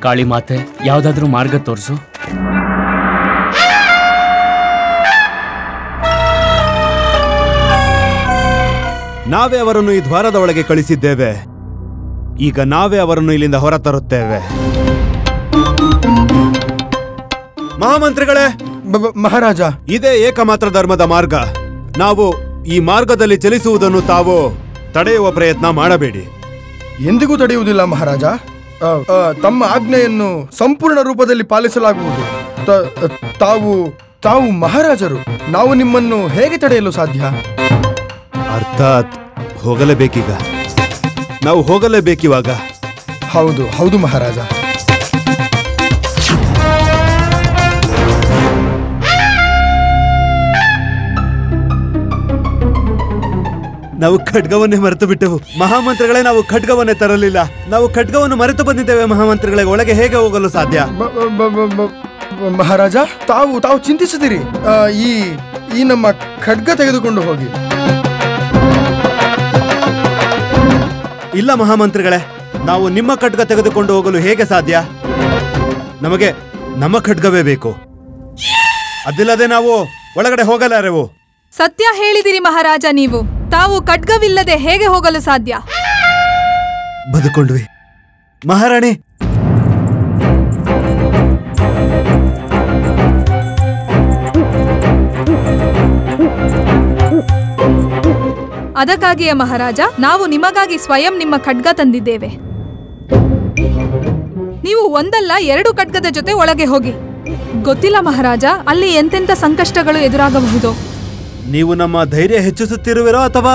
ಕಾಳಿ ಮಾತೆ, ಯಾವ್ದಾದ್ರೂ ಮಾರ್ಗ ತೋರಿಸು. ನಾವೇ ಅವರನ್ನು ಈ ದ್ವಾರದ ಒಳಗೆ ಕಳಿಸಿದ್ದೇವೆ. ಈಗ ನಾವೇ ಅವರನ್ನು ಇಲ್ಲಿಂದ ಹೊರತರುತ್ತೇವೆ. ಮಹಾಮಂತ್ರಿಗಳೇ, ಮಹಾರಾಜ, ಇದೇ ಏಕಮಾತ್ರ ಧರ್ಮದ ಮಾರ್ಗ. ನಾವು ಈ ಮಾರ್ಗದಲ್ಲಿ ಚಲಿಸುವುದನ್ನು ತಾವು ತಡೆಯುವ ಪ್ರಯತ್ನ ಮಾಡಬೇಡಿ. ಎಂದಿಗೂ ತಡೆಯುವುದಿಲ್ಲ ಮಹಾರಾಜ. ತಮ್ಮ ಆಜ್ಞೆಯನ್ನು ಸಂಪೂರ್ಣ ರೂಪದಲ್ಲಿ ಪಾಲಿಸಲಾಗುವುದು. ತಾವು ಮಹಾರಾಜರು. ನಾವು ನಿಮ್ಮನ್ನು ಹೇಗೆ ತಡೆಯಲು ಸಾಧ್ಯ? ಅರ್ಥಾತ್ ಹೋಗಲೇಬೇಕೀಗ. ನಾವು ಹೋಗಲೇಬೇಕಿವಾಗ. ಹೌದು ಹೌದು ಮಹಾರಾಜ. ನಾವು ಖಡ್ಗವನ್ನೇ ಮರೆತು ಬಿಟ್ಟೆವು ಮಹಾಮಂತ್ರಿಗಳೇ. ನಾವು ಖಡ್ಗವನ್ನೇ ತರಲಿಲ್ಲ. ನಾವು ಖಡ್ಗವನ್ನು ಮರೆತು ಬಂದಿದ್ದೇವೆ ಮಹಾಮಂತ್ರಿಗಳೇ. ಒಳಗೆ ಹೇಗೆ ಹೋಗಲು ಸಾಧ್ಯ? ಮಹಾರಾಜ, ತಾವು ಚಿಂತಿಸಿದಿರಿ. ಈ ನಮ್ಮ ಖಡ್ಗ ತೆಗೆದುಕೊಂಡು ಹೋಗಿ. ಇಲ್ಲ ಮಹಾಮಂತ್ರಿಗಳೇ, ನಾವು ನಿಮ್ಮ ಖಡ್ಗ ತೆಗೆದುಕೊಂಡು ಹೋಗಲು ಹೇಗೆ ಸಾಧ್ಯ? ನಮಗೆ ನಮ್ಮ ಖಡ್ಗವೇ ಬೇಕು. ಅದಿಲ್ಲದೆ ನಾವು ಒಳಗಡೆ ಹೋಗಲಾರೆವು. ಸತ್ಯ ಹೇಳಿದಿರಿ ಮಹಾರಾಜ. ನೀವು ತಾವು ಖಡ್ಗವಿಲ್ಲದೆ ಹೇಗೆ ಹೋಗಲು ಸಾಧ್ಯ? ಬದುಕೊಂಡ್ವಿ ಮಹಾರಾಣಿ. ಅದಕ್ಕಾಗಿಯೇ ಮಹಾರಾಜ, ನಾವು ನಿಮಗಾಗಿ ಸ್ವಯಂ ನಿಮ್ಮ ಖಡ್ಗ ತಂದಿದ್ದೇವೆ. ನೀವು ಒಂದಲ್ಲ 2 ಖಡ್ಗದ ಜೊತೆ ಒಳಗೆ ಹೋಗಿ. ಗೊತ್ತಿಲ್ಲ ಮಹಾರಾಜ, ಅಲ್ಲಿ ಎಂತೆಂಥ ಸಂಕಷ್ಟಗಳು ಎದುರಾಗಬಹುದು. ನೀವು ನಮ್ಮ ಧೈರ್ಯ ಹೆಚ್ಚಿಸುತ್ತಿರುವಿರೋ ಅಥವಾ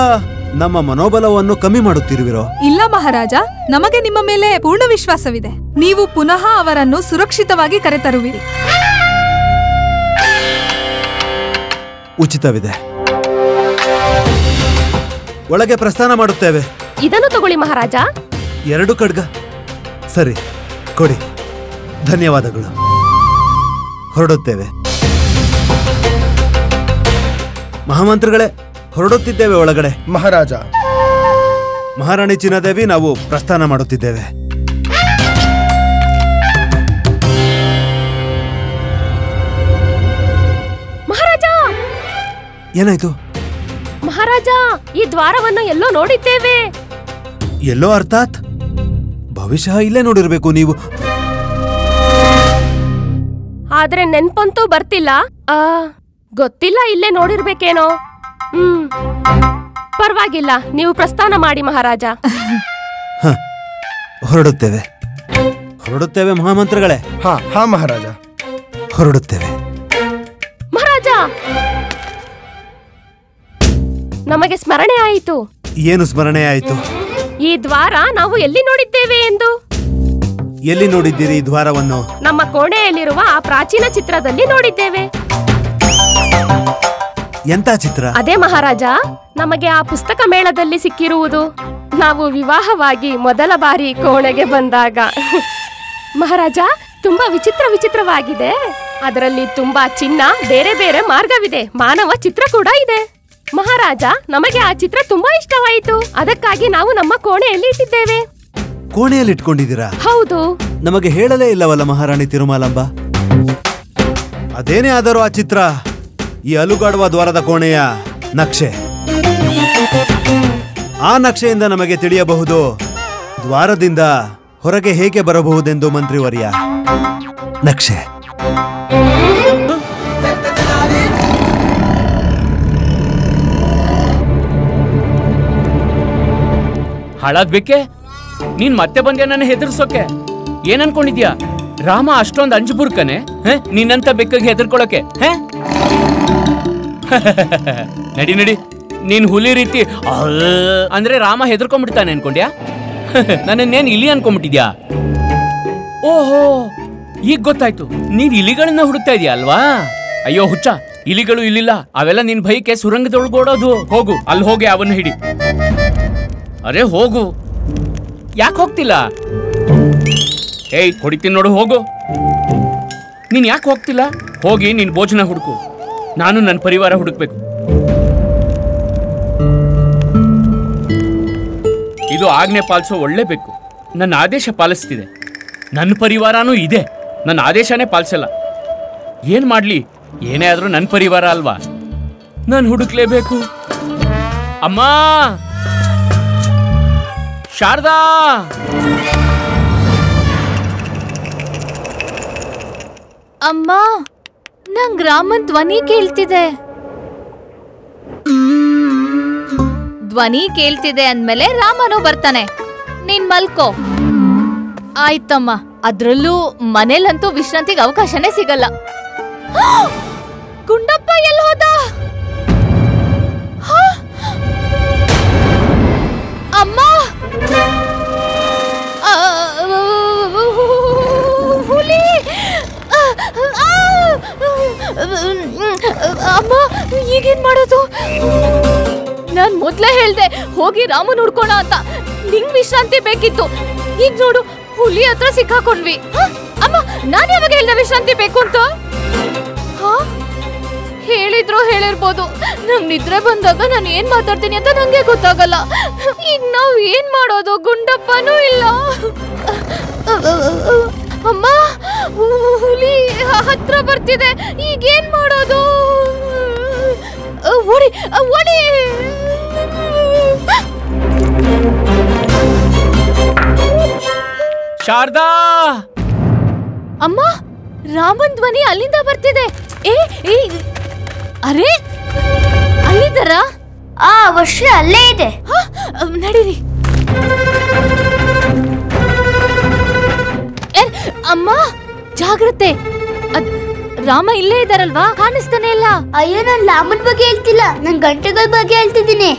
ನಮ್ಮ ಮನೋಬಲವನ್ನು ಕಮ್ಮಿ ಮಾಡುತ್ತಿರುವಿರೋ? ಇಲ್ಲ ಮಹಾರಾಜ, ನಮಗೆ ನಿಮ್ಮ ಮೇಲೆ ಪೂರ್ಣ ವಿಶ್ವಾಸವಿದೆ. ನೀವು ಪುನಃ ಅವರನ್ನು ಸುರಕ್ಷಿತವಾಗಿ ಕರೆತರುವಿರಿ. ಉಚಿತವಿದೆ. ಒಳಗೆ ಪ್ರಸ್ಥಾನ ಮಾಡುತ್ತೇವೆ. ಇದನ್ನು ತಗೊಳ್ಳಿ ಮಹಾರಾಜ. 2 ಖಡ್ಗ ಸರಿ, ಕೊಡಿ. ಧನ್ಯವಾದಗಳು. ಹೊರಡುತ್ತೇವೆ ಮಹಾಮಂತ್ರಿಗಳೇ. ಹೊರಡುತ್ತಿದ್ದೇವೆ ಒಳಗಡೆ. ಮಹಾರಾಜ. ಮಹಾರಾಣಿ ಚಿನ್ನದೇವಿ, ನಾವು ಪ್ರಸ್ಥಾನ ಮಾಡುತ್ತಿದ್ದೇವೆ. ಮಹಾರಾಜ, ಏನಾಯ್ತು? ಮಹಾರಾಜ, ಈ ದ್ವಾರವನ್ನು ಎಲ್ಲೋ ನೋಡಿದ್ದೇವೆ. ಎಲ್ಲೋ ಅರ್ಥಾತ್ ಬಹುಶಃ ಇಲ್ಲೇ ನೋಡಿರ್ಬೇಕು ನೀವು. ಆದ್ರೆ ನೆನ್ಪಂತೂ ಬರ್ತಿಲ್ಲ. ಗೊತ್ತಿಲ್ಲ, ಇಲ್ಲೇ ನೋಡಿರ್ಬೇಕೇನೋ. ಪರವಾಗಿಲ್ಲ, ನೀವು ಪ್ರಸ್ಥಾನ ಮಾಡಿ ಮಹಾರಾಜ. ಹೊರಡುತ್ತೇವೆ ಮಹಾಮಂತ್ರಿಗಳೇ. ಹಾ ಮಹಾರಾಜ, ಹೊರಡುತ್ತೇವೆ. ಮಹಾರಾಜ, ನಮಗೆ ಸ್ಮರಣೆ ಆಯಿತು. ಏನು ಸ್ಮರಣೆ ಆಯಿತು? ಈ ದ್ವಾರ ನಾವು ಎಲ್ಲಿ ನೋಡಿದ್ದೇವೆ ಎಂದು. ಎಲ್ಲಿ ನೋಡಿದ್ದೀರಿ ಈ ದ್ವಾರವನ್ನು? ನಮ್ಮ ಕೋಣೆಯಲ್ಲಿರುವ ಆ ಪ್ರಾಚೀನ ಚಿತ್ರದಲ್ಲಿ ನೋಡಿದ್ದೇವೆ. ಎಂತ ಚಿತ್ರ? ಅದೇ ಮಹಾರಾಜ, ನಮಗೆ ಆ ಪುಸ್ತಕ ಮೇಳದಲ್ಲಿ ಸಿಕ್ಕಿರುವುದು. ನಾವು ವಿವಾಹವಾಗಿ ಮೊದಲ ಬಾರಿ ಕೋಣೆಗೆ ಬಂದಾಗ. ಮಹಾರಾಜ, ತುಂಬಾ ವಿಚಿತ್ರವಾಗಿದೆ. ಅದರಲ್ಲಿ ತುಂಬಾ ಚಿನ್ನ, ಬೇರೆ ಬೇರೆ ಮಾರ್ಗವಿದೆ, ಮಾನವ ಚಿತ್ರ ಕೂಡ ಇದೆ. ಮಹಾರಾಜ, ನಮಗೆ ಆ ಚಿತ್ರ ತುಂಬಾ ಇಷ್ಟವಾಯಿತು. ಅದಕ್ಕಾಗಿ ನಾವು ನಮ್ಮ ಕೋಣೆಯಲ್ಲಿ ಇಟ್ಟಿದ್ದೇವೆ. ಕೋಣೆಯಲ್ಲಿ ಇಟ್ಕೊಂಡಿದ್ದೀರಾ? ಹೌದು. ನಮಗೆ ಹೇಳಲೇ ಇಲ್ಲವಲ್ಲ ಮಹಾರಾಣಿ ತಿರುಮಲಾಂಬ. ಅದೇನೇ ಆದರೂ ಆ ಚಿತ್ರ ಈ ಅಲುಗಾಡುವ ದ್ವಾರದ ಕೋಣೆಯ ನಕ್ಷೆ. ಆ ನಕ್ಷೆಯಿಂದ ನಮಗೆ ತಿಳಿಯಬಹುದು ದ್ವಾರದಿಂದ ಹೊರಗೆ ಹೇಗೆ ಬರಬಹುದೆಂದು. ಮಂತ್ರಿವರ್ಯ, ನಕ್ಷೆ. ಹಾಳಾಗ್ಬೇಕೆ? ನೀನ್ ಮತ್ತೆ ಬಂದ್ಯಾ ನನ್ನ ಹೆದರ್ಸೋಕೆ? ಏನ್ ಅನ್ಕೊಂಡಿದ್ಯಾ? ರಾಮ ಅಷ್ಟೊಂದು ಅಂಜುಬುರ್ಕನೆ ನಿನ್ನಂತ ಬೆಕ್ಕಗೆ ಹೆದರ್ಕೊಳಕ್ಕೆ? ನಡಿ ನಡಿ, ನೀನ್ ಹುಲಿ ರೀತಿ ಅಂದ್ರೆ ರಾಮ ಹೆದರ್ಕೊಂಡ್ಬಿಡ್ತಾನೆ ಅನ್ಕೊಂಡ್ಯಾ? ನನ್ನನ್ನೇನ್ ಇಲಿ ಅನ್ಕೊಂಡ್ಬಿಟ್ಟಿದ್ಯಾ? ಓಹೋ, ಈಗ ಗೊತ್ತಾಯ್ತು. ನೀನ್ ಇಲಿಗಳನ್ನ ಹುಡುಕ್ತಾ ಇದೀಯ ಅಲ್ವಾ? ಅಯ್ಯೋ ಹುಚ್ಚ, ಇಲಿಗಳು ಇಲ್ಲಿಲ್ಲ. ಅವೆಲ್ಲ ನಿನ್ ಭಯಕ್ಕೆ ಸುರಂಗದೊಳಗೋಡೋದು. ಹೋಗು, ಅಲ್ಲಿ ಹೋಗಿ ಅವನ್ನ ಹಿಡಿ. ಅರೆ ಹೋಗು. ಯಾಕೆ ಹೋಗ್ತಿಲ್ಲ? ಏಯ್, ಹೊಡಿತೀನಿ ನೋಡು, ಹೋಗು. ನೀನ್ ಯಾಕೆ ಹೋಗ್ತಿಲ್ಲ? ಹೋಗಿ ನಿನ್ ಭೋಜನ ಹುಡುಕು. ನಾನು ನನ್ನ ಪರಿವಾರ ಹುಡುಕ್ಬೇಕು. ಇದು ಆಜ್ಞೆ ಪಾಲಿಸೋ ಒಳ್ಳೆ ಬೇಕು. ನನ್ನ ಆದೇಶ ಪಾಲಿಸ್ತಿದೆ. ನನ್ನ ಪರಿವಾರನೂ ಇದೆ, ನನ್ನ ಆದೇಶನೇ ಪಾಲಿಸಲ್ಲ. ಏನ್ ಮಾಡ್ಲಿ, ಏನೇ ಆದ್ರೂ ನನ್ನ ಪರಿವಾರ ಅಲ್ವಾ, ನಾನು ಹುಡುಕ್ಲೇಬೇಕು. ಅಮ್ಮ, ಶಾರದಾ, ಅಮ್ಮ, ನಂಗ್ ರಾಮನ್ ಧ್ವನಿ ಕೇಳ್ತಿದೆ. ಧ್ವನಿ ಕೇಳ್ತಿದೆ ಅಂದ್ಮೇಲೆ ರಾಮನು ಬರ್ತಾನೆ. ನೀನ್ ಮಲ್ಕೋ. ಆಯ್ತಮ್ಮ. ಅದ್ರಲ್ಲೂ ಮನೇಲಂತೂ ವಿಶ್ರಾಂತಿಗೆ ಅವಕಾಶನೇ ಸಿಗಲ್ಲ. ಗುಂಡಪ್ಪ ಎಲ್ಲಿ ಹೋದ? ಅಮ್ಮ, ಹುಲಿ! ಅಮ್ಮ, ಈಗೇನ್ ಮಾಡೋದು? ನಾನ್ ಮೊದ್ಲೇ ಹೇಳ್ದೆ ಹೋಗಿ ರಾಮನ್ ಹುಡ್ಕೋಣ ಅಂತ. ನಿಂಗ್ ವಿಶ್ರಾಂತಿ ಬೇಕಿತ್ತು, ಈಗ ನೋಡು ಹುಲಿ ಹತ್ರ ಸಿಕ್ಕಾಕೊಂಡ್ವಿ. ಅಮ್ಮ, ನಾನ್ ಯಾವಾಗ ಹೇಳ್ದೆ ವಿಶ್ರಾಂತಿ ಬೇಕು ಅಂತ? ಹೇಳಿದ್ರು ಹೇಳಿರ್ಬೋದು. ನಂಗ್ ನಿದ್ರೆ ಬಂದಾಗ ನಾನು ಏನ್ ಮಾತಾಡ್ತೀನಿ ಅಂತ ನಂಗೆ ಗೊತ್ತಾಗಲ್ಲ. ಈಗ ನಾವ್ ಏನ್ ಮಾಡೋದು? ಗುಂಡಪ್ಪನೂ ಇಲ್ಲ. ಅಮ್ಮ, ಹುಲಿ ಹತ್ರ ಬರ್ತಿದೆ, ಈಗೇನ್ ಮಾಡೋದು? ಓಡಿ ಓಡಿ! ಶಾರದಾ! ಅಮ್ಮ, ರಾಮನ್ ಧ್ವನಿ ಅಲ್ಲಿಂದ ಬರ್ತಿದೆ. ಅರೆ, ಅಲ್ಲಿದ್ದಾರ? ವರ್ಷ ಅಲ್ಲೇ ಇದೆ. ನಡೀರಿ. ಅಮ್ಮ, ಜಾಗ್ರತೆ. ರಾಮ ಇಲ್ಲೇ ಇದ್ದಾರಲ್ವಾ? ಕಾಣಿಸ್ತಾನೆ ಇಲ್ಲ. ಅಯ್ಯೋ, ನಾನ್ ರಾಮನ್ ಬಗ್ಗೆ ಹೇಳ್ತಿಲ್ಲ, ನನ್ ಗಂಟೆಗಳ ಬಗ್ಗೆ ಹೇಳ್ತಿದ್ದೀನಿ.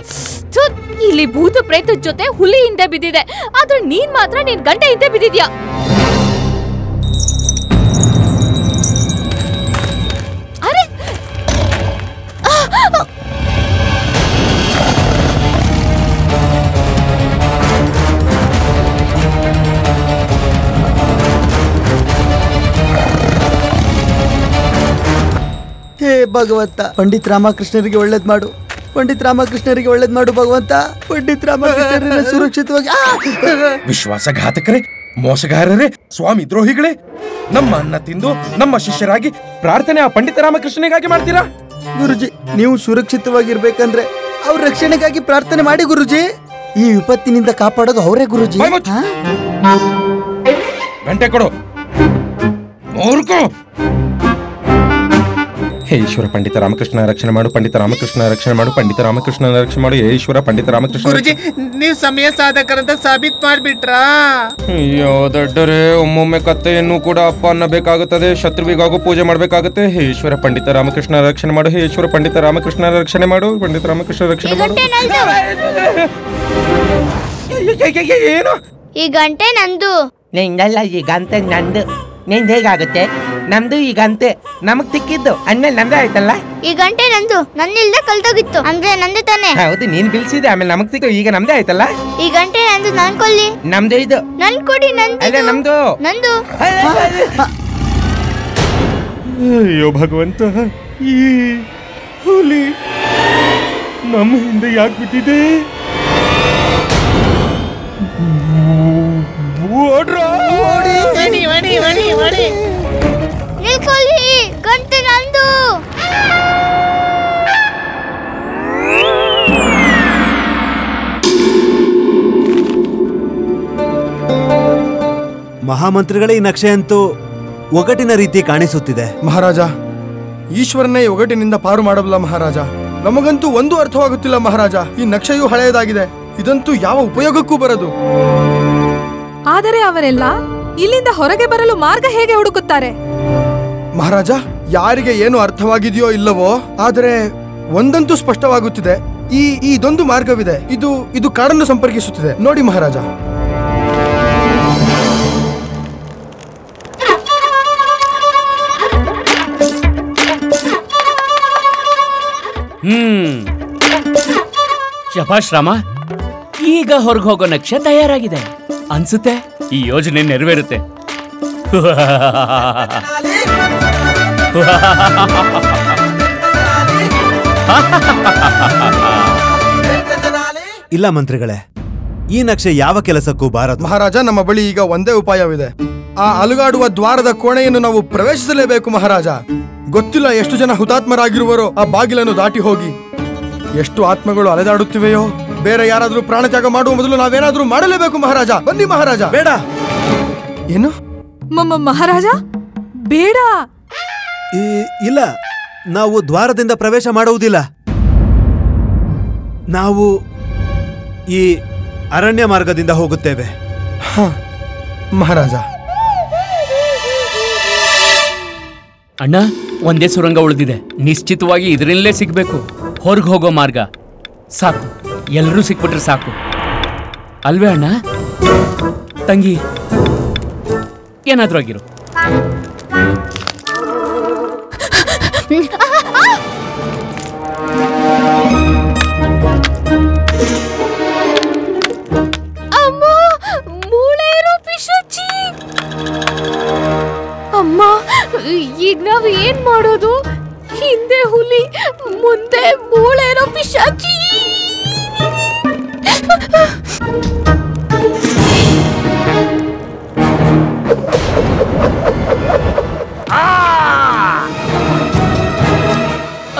ಇಲ್ಲಿ ಭೂತ ಪ್ರೇತದ ಜೊತೆ ಹುಲಿ ಹಿಂದೆ ಬಿದ್ದಿದೆ, ಆದ್ರೆ ನೀನ್ ಮಾತ್ರ ನಿನ್ ಗಂಟೆ ಹಿಂದೆ ಬಿದ್ದಿದ್ಯಾ. ಅರೆ, ಹೇ ಭಗವಂತ, ಪಂಡಿತ್ ರಾಮಕೃಷ್ಣರಿಗೆ ಒಳ್ಳೇದ್ ಮಾಡು, ಪಂಡಿತ್ ರಾಮಕೃಷ್ಣರಿಗೆ ಒಳ್ಳೇದ್ ಮಾಡು ಭಗವಂತ. ಪಂಡಿತ್ ರಾಮಕೃಷ್ಣರನ್ನ ಸುರಕ್ಷಿತವಾಗಿ. ವಿಶ್ವಾಸಘಾತಕರೇ, ಮೋಸಗಾರರೇ, ಸ್ವಾಮಿ ದ್ರೋಹಿಗಳೇ, ನಮ್ಮ ಅನ್ನ ತಿಂದು ನಮ್ಮ ಶಿಷ್ಯರಾಗಿ ಪ್ರಾರ್ಥನೆ ಆ ಪಂಡಿತ ರಾಮಕೃಷ್ಣನಿಗಾಗಿ ಮಾಡ್ತೀರಾ? ಗುರುಜಿ, ನೀವು ಸುರಕ್ಷಿತವಾಗಿರ್ಬೇಕಂದ್ರೆ ಅವ್ರ ರಕ್ಷಣೆಗಾಗಿ ಪ್ರಾರ್ಥನೆ ಮಾಡಿ ಗುರುಜಿ. ಈ ವಿಪತ್ತಿನಿಂದ ಕಾಪಾಡೋದು ಅವರೇ ಗುರುಜಿ. ಗಂಟೆ ಕೊಡು. ಹೇ ಈಶ್ವರ, ಪಂಡಿತ ರಾಮಕೃಷ್ಣ ರಕ್ಷಣೆ ಮಾಡು, ಪಂಡಿತ ರಾಮಕೃಷ್ಣ ರಕ್ಷಣೆ ಮಾಡು, ಪಂಡಿತ ರಾಮಕೃಷ್ಣ ರಕ್ಷಣೆ ಮಾಡು. ಹೇ ಈಶ್ವರ, ಪಂಡಿತ ರಾಮಕೃಷ್ಣ. ಗುರುಜಿ, ನೀವು ಸಮಯ ಸಾಧಕರಂತ ಸಾಬೀತ್ ಮಾಡ್ಬಿಟ್ರಾ? ಅಯ್ಯೋ ದೊಡ್ಡರೇ, ಒಮ್ಮೊಮ್ಮೆ ಕತ್ತೆಯನ್ನು ಕೂಡ ಅಪ್ಪ ಅನ್ನಬೇಕಾಗುತ್ತದೆ, ಶತ್ರುವಿಗಾಗೂ ಪೂಜೆ ಮಾಡ್ಬೇಕಾಗುತ್ತೆ. ಹೇ ಈಶ್ವರ, ಪಂಡಿತ ರಾಮಕೃಷ್ಣ ರಕ್ಷಣೆ ಮಾಡು. ಹೇ ಈಶ್ವರ, ಪಂಡಿತ ರಾಮಕೃಷ್ಣ ರಕ್ಷಣೆ ಮಾಡು, ಪಂಡಿತ ರಾಮಕೃಷ್ಣ ರಕ್ಷಣೆ ಮಾಡು. ಏನು ಈ ಗಂಟೆ ನಂದು. ನಿಂದಲ್ಲ, ಈ ಗಂಟೆ ನಂದು. ನಿಂದ ಹೇಗಾಗುತ್ತೆ? ನಮ್ದು ಈ ಗಂಟೆ ನಮಗ್ ತಿಕ್ಕಿದ್ದು ಅಂದ್ಮೇಲೆ ನಮ್ದೇ ಆಯ್ತಲ್ಲ. ಈ ಗಂಟೆ ನಂದು, ನನ್ನಿಲ್ದ ಕಲ್ತೋಗಿತ್ತು ಅಂದ್ರೆ ನಂದು ತಾನೆ. ಹೌದು, ನೀನ್ ಬಿಲ್ಸಿದೆ, ಆಮೇಲೆ ನಮಗ್ ತಿಕ್ಕ, ಈಗ ನಮ್ದೇ ಆಯ್ತಲ್ಲ. ಈ ಗಂಟೆ ನಂದು, ನಾನ್ ಕೊಲ್ಲಿ. ನಮ್ದು ಇದು. ನನ್ ಕೊಡಿ. ಅಲ್ಲ, ನಮ್ದು. ನಂದು. ಅಯ್ಯೋ ಭಗವಂತ, ಈ ಹುಲಿ ನಮ್ಮ ಹಿಂದೆ ಯಾಕೆ ಬಿಟ್ಟಿದೆ? ನಿಲ್ಕೊಳ್ಳಿ, ಗಂಟೆ ನಂದು. ಮಹಾಮಂತ್ರಿಗಳೇ, ಈ ನಕ್ಷೆ ಅಂತೂ ಒಗಟಿನ ರೀತಿ ಕಾಣಿಸುತ್ತಿದೆ. ಮಹಾರಾಜ, ಈಶ್ವರನೇ ಒಗಟಿನಿಂದ ಪಾರು ಮಾಡಬಲ್ಲ ಮಹಾರಾಜ. ನಮಗಂತೂ ಒಂದು ಅರ್ಥವಾಗುತ್ತಿಲ್ಲ ಮಹಾರಾಜ. ಈ ನಕ್ಷೆಯೂ ಹಳೆಯದಾಗಿದೆ, ಇದಂತೂ ಯಾವ ಉಪಯೋಗಕ್ಕೂ ಬರದು. ಆದರೆ ಅವರೆಲ್ಲ ಇಲ್ಲಿಂದ ಹೊರಗೆ ಬರಲು ಮಾರ್ಗ ಹೇಗೆ ಹುಡುಕುತ್ತಾರೆ? ಮಹಾರಾಜ, ಯಾರಿಗೆ ಏನು ಅರ್ಥವಾಗಿದೆಯೋ ಇಲ್ಲವೋ, ಆದರೆ ಒಂದಂತೂ ಸ್ಪಷ್ಟವಾಗುತ್ತಿದೆ. ಇದೊಂದು ಮಾರ್ಗವಿದೆ. ಇದು ಕಾಡನ್ನು ಸಂಪರ್ಕಿಸುತ್ತಿದೆ. ನೋಡಿ ಮಹಾರಾಜ. ಶಭಾಷ್ ರಾಮ, ಈಗ ಹೊರಗೆ ಹೋಗೋ ನಕ್ಷೆ ತಯಾರಾಗಿದೆ ಅನ್ಸುತ್ತೆ. ಈ ಯೋಜನೆ ನೆರವೇರುತ್ತೆ. ಇಲ್ಲ ಮಂತ್ರಿಗಳೇ, ಈ ನಕ್ಷೆ ಯಾವ ಕೆಲಸಕ್ಕೂ ಬಾರದು. ಮಹಾರಾಜ, ನಮ್ಮ ಬಳಿ ಈಗ ಒಂದೇ ಉಪಾಯವಿದೆ. ಆ ಅಲುಗಾಡುವ ದ್ವಾರದ ಕೋಣೆಯನ್ನು ನಾವು ಪ್ರವೇಶಿಸಲೇಬೇಕು ಮಹಾರಾಜ. ಗೊತ್ತಿಲ್ಲ ಎಷ್ಟು ಜನ ಹುತಾತ್ಮರಾಗಿರುವರೋ ಆ ಬಾಗಿಲನ್ನು ದಾಟಿ ಹೋಗಿ. ಎಷ್ಟು ಆತ್ಮಗಳು ಅಲೆದಾಡುತ್ತಿವೆಯೋ. ಬೇರೆ ಯಾರಾದ್ರೂ ಪ್ರಾಣತ್ಯಾಗ ಮಾಡುವ ಮೊದಲು ನಾವೇನಾದ್ರೂ ಮಾಡಲೇಬೇಕು ಮಹಾರಾಜ. ಬನ್ನಿ ಮಹಾರಾಜ. ಬೇಡ. ಏನು ಮಹಾರಾಜ ಬೇಡ. ಇಲ್ಲ, ನಾವು ದ್ವಾರದಿಂದ ಪ್ರವೇಶ ಮಾಡುವುದಿಲ್ಲ. ನಾವು ಈ ಅರಣ್ಯ ಮಾರ್ಗದಿಂದ ಹೋಗುತ್ತೇವೆ. ಮಹಾರಾಜ. ಅಣ್ಣ, ಒಂದೇ ಸುರಂಗ ಉಳಿದಿದೆ. ನಿಶ್ಚಿತವಾಗಿ ಇದರಲ್ಲೇ ಸಿಗ್ಬೇಕು. ಹೊರಗೆ ಹೋಗೋ ಮಾರ್ಗ ಸಾಕು. ಎಲ್ಲರೂ ಸಿಕ್ಬಿಟ್ರೆ ಸಾಕು ಅಲ್ವೇ ಅಣ್ಣ? ತಂಗಿ, ಏನಾದ್ರೂ ಆಗಿರು. ಅಮ್ಮ, ಮೂಳೆ ಇರೋ ಪಿಶಾಚಿ. ಅಮ್ಮ, ಈಗ ನಾವು ಏನ್ ಮಾಡೋದು? ಹಿಂದೆ ಹುಲಿ, ಮುಂದೆ ಮೂಳೆ ಇರೋ ಪಿಶಾಚಿ.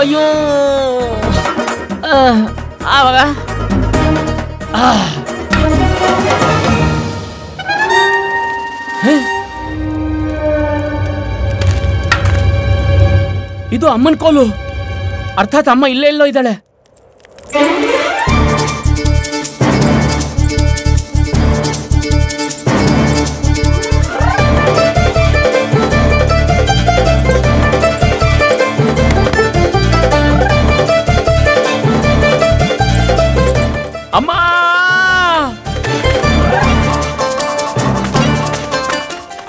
ಅಯ್ಯೋ, ಆವಾಗ ಇದು ಅಮ್ಮನ ಕೋಲು. ಅರ್ಥಾತ್ ಅಮ್ಮ ಇಲ್ಲೇ ಎಲ್ಲೋ ಇದ್ದಾಳೆ. ಅಮ್ಮ,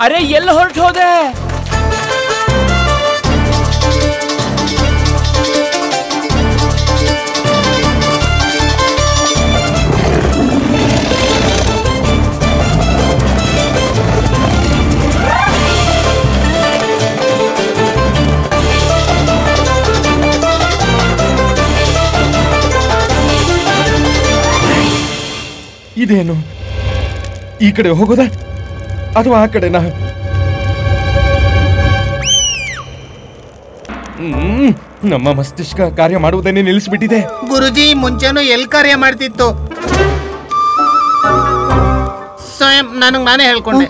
ಅರೆ ಎಲ್ಲ ಹೊರಟು ಹೋದೆ? ಇದೇನು? ಈ ಕಡೆ ಹೋಗೋದಾ ಅಥವಾ ಆ ಕಡೆನಾ? ನಮ್ಮ ಮಸ್ತಿಷ್ಕ ಕಾರ್ಯ ಮಾಡುವುದನ್ನೇ ನಿಲ್ಲಿಸ್ಬಿಟ್ಟಿದೆ. ಗುರುಜಿ, ಮುಂಚೆನೂ ಎಲ್ಲಿ ಕಾರ್ಯ ಮಾಡ್ತಿತ್ತು? ಸ್ವಯಂ ನಾನೇ ಹೇಳ್ಕೊಂಡೆ.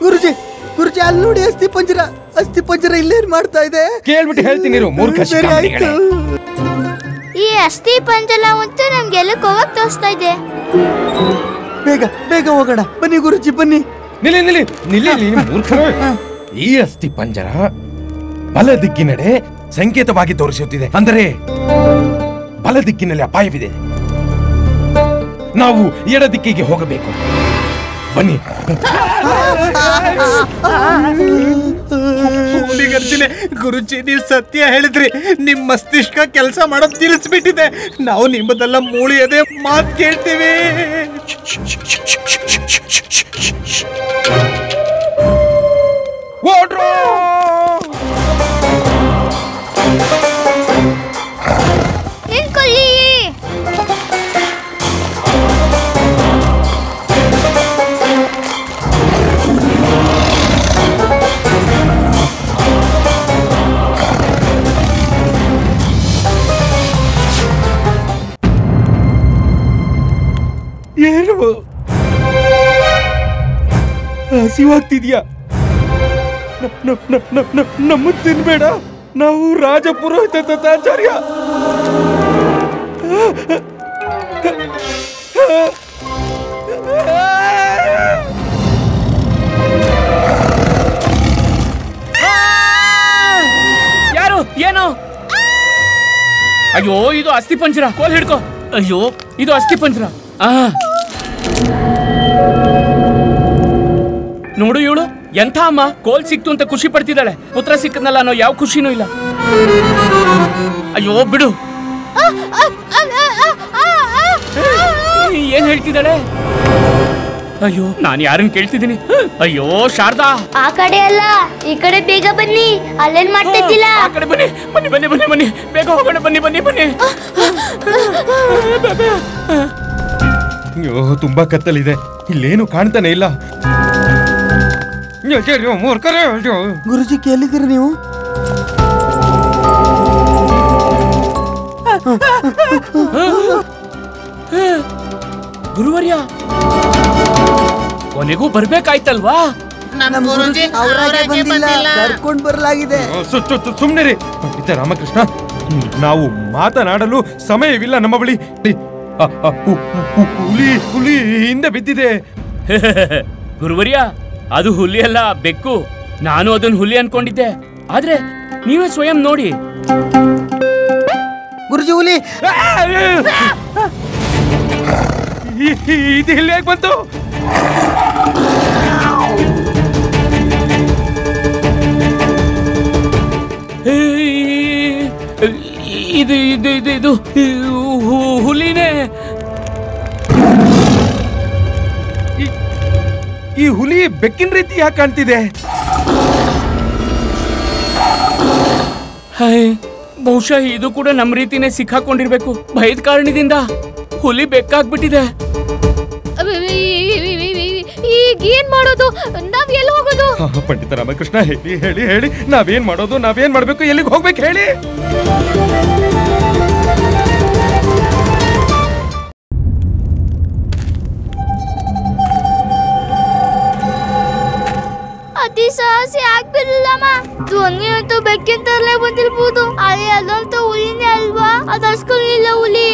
ಗುರುಜಿ, ಗುರುಜಿ, ಅಲ್ಲಿ ನೋಡಿ ಅಸ್ಥಿ ಪಂಜರ. ಅಸ್ಥಿ ಪಂಜರ ಇಲ್ಲೇನ್ ಮಾಡ್ತಾ ಇದೆ? ಕೇಳ್ಬಿಟ್ಟು ಹೇಳ್ತೀನಿ. ಮೂರ್ಖ ಶಿಖಾಮಣಿಗಳೇ. ಈ ಅಸ್ಥಿ ಪಂಜರ ಅಂತೂ ನಮ್ಗೆ ಎಲ್ಲಕ್ಕೆ ಹೋಗಕ್ ತೋರಿಸ್ತಾ ಇದೆ. ಬೇಗ ಬೇಗ ಹೋಗೋಣ. ಬನ್ನಿ ಗುರುಜಿ, ಬನ್ನಿ. ನಿಲ್ಲಿ ಮೂರ್ಖರು. ಈ ಅಸ್ಥಿ ಪಂಜರ ಬಲ ದಿಕ್ಕಿನೆಡೆ ಸಂಕೇತವಾಗಿ ತೋರಿಸುತ್ತಿದೆ. ಅಂದರೆ ಬಲ ದಿಕ್ಕಿನಲ್ಲಿ ಅಪಾಯವಿದೆ. ನಾವು ಎಡ ದಿಕ್ಕಿಗೆ ಹೋಗಬೇಕು. ಬನ್ನಿ. ಗರ್ಜನೆ. ಗುರುಜಿ, ನೀವು ಸತ್ಯ ಹೇಳಿದ್ರಿ. ನಿಮ್ ಮಸ್ತಿಷ್ಕ ಕೆಲಸ ಮಾಡೋದು ನಿಲ್ಲಿಸ್ಬಿಟ್ಟಿದೆ. ನಾವು ನಿಮ್ಮದೆಲ್ಲ ಮೂಳಿಯದೆ ಮಾತು ಕೇಳ್ತೀವಿ. ಏನು ಹಸಿವಾಗ್ತಿದ್ಯಾ? ನಮ್ಮ ತಿನ್ಬೇಡ. ನಾವು ರಾಜ ಪುರೋಹಿತ ದತ್ತಾಚಾರ್ಯ. ಯಾರು? ಏನು? ಅಯ್ಯೋ, ಇದು ಅಸ್ಥಿ ಪಂಜರ. ಕೋಲ್ ಹಿಡ್ಕೋ. ಅಯ್ಯೋ, ಇದು ಅಸ್ಥಿ ಪಂಜರ. ನೋಡು ಇವಳು ಎಂಥ ಅಮ್ಮ. ಕೋಲ್ ಸಿಕ್ತು ಅಂತ ಖುಷಿ ಪಡ್ತಿದ್ದಾಳೆ. ಪುತ್ರ ಸಿಕ್ಕದ್ನಲ್ಲ ಅನ್ನೋ ಯಾವ ಖುಷಿನೂ ಇಲ್ಲ. ಅಯ್ಯೋ ಬಿಡು. ಏನ್ ಹೇಳ್ತಿದ್ದಾಳೆ? ಅಯ್ಯೋ, ನಾನು ಯಾರನ್ನ ಕೇಳ್ತಿದ್ದೀನಿ? ಅಯ್ಯೋ ಶಾರದಾ, ಆ ಕಡೆ ಅಲ್ಲ, ಈ ಕಡೆ ಬೇಗ ಬನ್ನಿ. ಅಲ್ಲೇನ್ ಮಾಡ್ತಿದ್ದಿಲ್ಲ? ಆ ಕಡೆ ಬನ್ನಿ ಬನ್ನಿ ಬನ್ನಿ ಬನ್ನಿ ಬನ್ನಿ, ಬೇಗ ಹೋಗೋಣ. ಬನ್ನಿ ಬನ್ನಿ ಬನ್ನಿ. ಅಯ್ಯೋ ತುಂಬಾ ಕತ್ತಲಿದೆ, ಇಲ್ಲೇನು ಕಾಣ್ತಾನೆ ಇಲ್ಲ. ಗುರುಜಿ ಕೇಳಿದಿರಿ ನೀವು? ಗುರುವರ್ಯ ಕೊನೆಗೂ ಬರ್ಬೇಕಾಯ್ತಲ್ವಾ? ಕರ್ಕೊಂಡ್ ಬರ್ಲಾಗಿದೆ. ಸುಮ್ನಿರಿ ಪಂಡಿತ ರಾಮಕೃಷ್ಣ, ನಾವು ಮಾತನಾಡಲು ಸಮಯವಿಲ್ಲ ನಮ್ಮ ಬಳಿ. ಹುಲಿ ಹಿಂದೆ ಬಿದ್ದಿದೆ. ಗುರುವರ್ಯ, ಅದು ಹುಲಿ ಅಲ್ಲ, ಬೆಕ್ಕು. ನಾನು ಅದನ್ನ ಹುಲಿ ಅನ್ಕೊಂಡಿದ್ದೆ, ಆದ್ರೆ ನೀವೇ ಸ್ವಯಂ ನೋಡಿ. ಗುರುಜಿ ಹುಲಿ ಇದು ಇಲ್ಲಿ ಹೇಗೆ ಬಂತು? ಇದು ಇದು ಇದು ಇದು ಹುಲಿನೇ. ಈ ಹುಲಿ ಬೆಕ್ಕಿನ ರೀತಿ ಯಾಕೆ ಕಾಣ್ತಿದೆ? ಬಹುಶಃ ಇದು ಕೂಡ ನಮ್ಮ ರೀತಿನೇ ಸಿಕ್ಕಾಕೊಂಡಿರ್ಬೇಕು. ಭಯದ ಕಾರಣದಿಂದ ಹುಲಿ ಬೆಕ್ಕಾಗ್ಬಿಟ್ಟಿದೆ. ಈಗ ಏನ್ ಮಾಡೋದು? ನಾವ್ ಎಲ್ಲಿ ಹೋಗೋದು? ಪಂಡಿತ ರಾಮಕೃಷ್ಣ, ಹೇಳಿ ಹೇಳಿ ಹೇಳಿ, ನಾವೇನ್ ಮಾಡೋದು? ನಾವೇನ್ ಮಾಡ್ಬೇಕು? ಎಲ್ಲಿಗೆ ಹೋಗ್ಬೇಕು ಹೇಳಿ? ಅತಿ ಸಾಹಸಿ ಆಗ್ಬಿಡಲ್ಲಮ್ಮ. ಧ್ವನಿ ಅಂತೂ ಬೆಕ್ಕಿಂತಲೇ ಬಂದಿರ್ಬೋದು, ಆದ್ರೆ ಅದಂತೂ ಹುಲಿನೇ ಅಲ್ವಾ? ಅದರ್ಸ್ಕೊಳ್ಳಿಲ್ಲ ಹುಲಿ.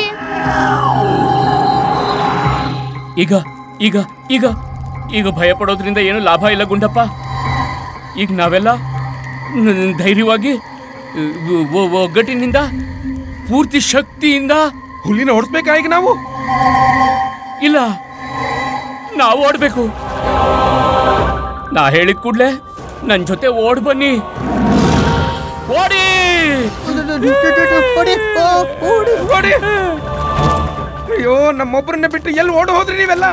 ಈಗ ಈಗ ಈಗ ಈಗ ಭಯ ಪಡೋದ್ರಿಂದ ಏನು ಲಾಭ ಇಲ್ಲ ಗುಂಡಪ್ಪ. ಈಗ ನಾವೆಲ್ಲ ಧೈರ್ಯವಾಗಿ ಒಗ್ಗಟ್ಟಿನಿಂದ ಪೂರ್ತಿ ಶಕ್ತಿಯಿಂದ ಹುಲಿನ ಓಡಿಸ್ಬೇಕಾ ಈಗ ನಾವು? ಇಲ್ಲ, ನಾವು ಓಡ್ಬೇಕು. ನಾ ಹೇಳಿದ ಕೂಡ್ಲೆ ನನ್ ಜೊತೆ ಓಡ್ ಬನ್ನಿ. ಓಡಿ ಓಡಿ! ಅಯ್ಯೋ, ನಮ್ಮೊಬ್ಬರನ್ನ ಬಿಟ್ಟು ಎಲ್ಲಿ ಓಡಿ ಹೋದ್ರಿ ನೀವೆಲ್ಲ?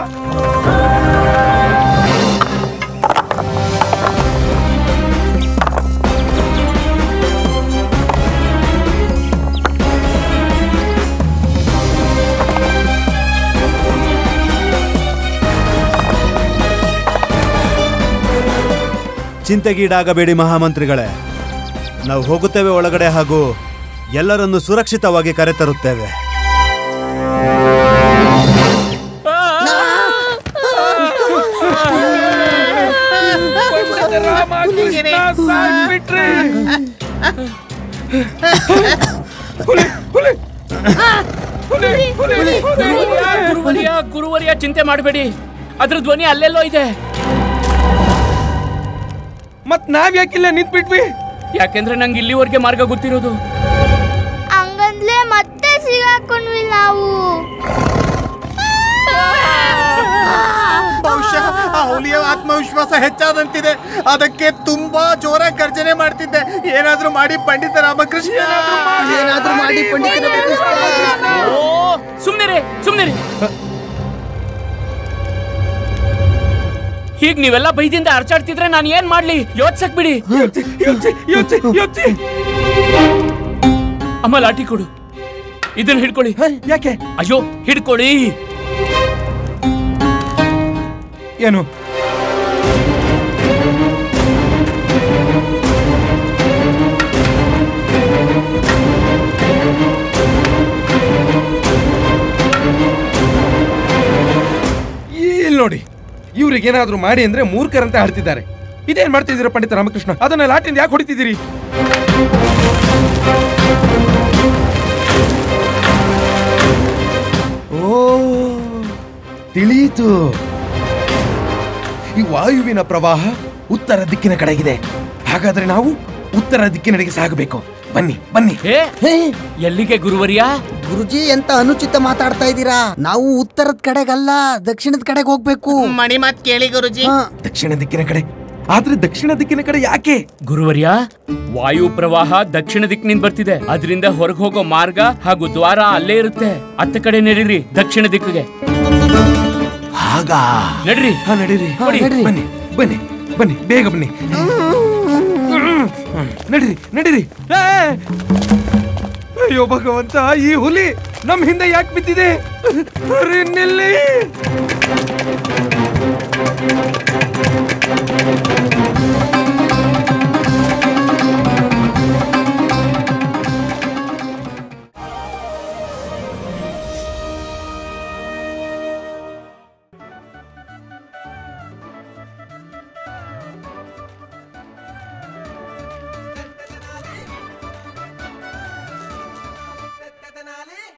ಚಿಂತೆಗೀಡಾಗಬೇಡಿ ಮಹಾಮಂತ್ರಿಗಳೇ, ನಾವು ಹೋಗುತ್ತೇವೆ ಒಳಗಡೆ ಹಾಗೂ ಎಲ್ಲರನ್ನು ಸುರಕ್ಷಿತವಾಗಿ ಕರೆತರುತ್ತೇವೆ. ಗುರುವರ್ಯ, ಚಿಂತೆ ಮಾಡಬೇಡಿ, ಅದ್ರ ಧ್ವನಿ ಅಲ್ಲೆಲ್ಲೋ ಇದೆ. ಮತ್ ನಾವ್ ಯಾಕಿಲ್ಲ ನಿಂತ್ಬಿಟ್ವಿ? ಯಾಕೆಂದ್ರೆ ನಂಗೆ ಇಲ್ಲಿವರೆಗೆ ಮಾರ್ಗ ಗೊತ್ತಿರೋದು. ಹಂಗಂದ್ಲೆ ಮತ್ತೆ ಸಿಗಾಕೊಂಡ್ವಿ ನಾವು. ಬಹುಶಃ ಆ ಹುಲಿಯ ಆತ್ಮವಿಶ್ವಾಸ ಹೆಚ್ಚಾದಂತಿದೆ, ಅದಕ್ಕೆ ತುಂಬಾ ಜೋರಾಗಿ ಗರ್ಜನೆ ಮಾಡ್ತಿದ್ದೆ. ಏನಾದ್ರೂ ಮಾಡಿ ಪಂಡಿತ ರಾಮಕೃಷ್ಣ, ಏನಾದ್ರೂ ಮಾಡಿ ಪಂಡಿತ ರಾಮಕೃಷ್ಣ. ಸುಮ್ನಿರಿ. ಹೀಗ್ ನೀವೆಲ್ಲ ಬೈದಿಂದ ಅರ್ಚಾಡ್ತಿದ್ರೆ ನಾನು ಏನ್ ಮಾಡ್ಲಿ? ಯೋಚ್ಸಕ್ ಬಿಡಿ. ಅಮ್ಮ, ಲಾಠಿ ಕೊಡು. ಇದನ್ನ ಹಿಡ್ಕೊಳ್ಳಿ. ಯಾಕೆ? ಅಯ್ಯೋ, ಹಿಡ್ಕೊಳ್ಳಿ. ಏನು? ಇಲ್ಲಿ ನೋಡಿ, ಇವ್ರಿಗೇನಾದ್ರೂ ಮಾಡಿ ಅಂದ್ರೆ ಮೂರ್ಖರಂತೆ ಆಡ್ತಿದ್ದಾರೆ. ಇದೇನ್ ಮಾಡ್ತಿದ್ದೀರಾ ಪಂಡಿತ ರಾಮಕೃಷ್ಣ? ಅದನ್ನ ಲಾಟಿಂದ ಯಾಕೆ ಹೊಡಿತಿದ್ದೀರಿ? ಓ, ತಿಳಿಯಿತು. ಈ ವಾಯುವಿನ ಪ್ರವಾಹ ಉತ್ತರ ದಿಕ್ಕಿನ ಕಡೆಗಿದೆ. ಹಾಗಾದ್ರೆ ನಾವು ಉತ್ತರ ದಿಕ್ಕಿನಡೆಗೆ ಸಾಗಬೇಕು. ಬನ್ನಿ ಬನ್ನಿ. ಎಲ್ಲಿಗೆ ಗುರುವರ್ಯ? ಗುರುಜಿ, ಎಂತ ಅನುಚಿತ ಮಾತಾಡ್ತಾ ಇದ್ದೀರಾ? ನಾವು ಉತ್ತರದ ಕಡೆಗಲ್ಲ, ದಕ್ಷಿಣದ ಕಡೆಗೆ ಹೋಗ್ಬೇಕು. ಮಣಿ ಮಾತ್ ಕೇಳಿ ಗುರುಜಿ. ದಕ್ಷಿಣ ದಿಕ್ಕಿನ ಕಡೆ? ಆದ್ರೆ ದಕ್ಷಿಣ ದಿಕ್ಕಿನ ಕಡೆ ಯಾಕೆ? ಗುರುವರ್ಯ, ವಾಯು ಪ್ರವಾಹ ದಕ್ಷಿಣ ದಿಕ್ಕಿನಿಂದ ಬರ್ತಿದೆ. ಅದರಿಂದ ಹೊರಗೆ ಹೋಗೋ ಮಾರ್ಗ ಹಾಗೂ ದ್ವಾರ ಅಲ್ಲೇ ಇರುತ್ತೆ. ಅತ್ತ ಕಡೆ ನಡೀರಿ, ದಕ್ಷಿಣ ದಿಕ್ಕಿಗೆ. ಹಾಗ ನಡ್ರಿ. ನಡೀರಿ. ಬನ್ನಿ ಬನ್ನಿ ಬನ್ನಿ, ಬೇಗ ಬನ್ನಿ. ನಡೀರಿ ನಡೀರಿ. ಅಯ್ಯೋ ಭಗವಂತ, ಈ ಹುಲಿ ನಮ್ ಹಿಂದೆ ಯಾಕೆ ಬಿದ್ದಿದೆ? ನಿಲ್ಲಿ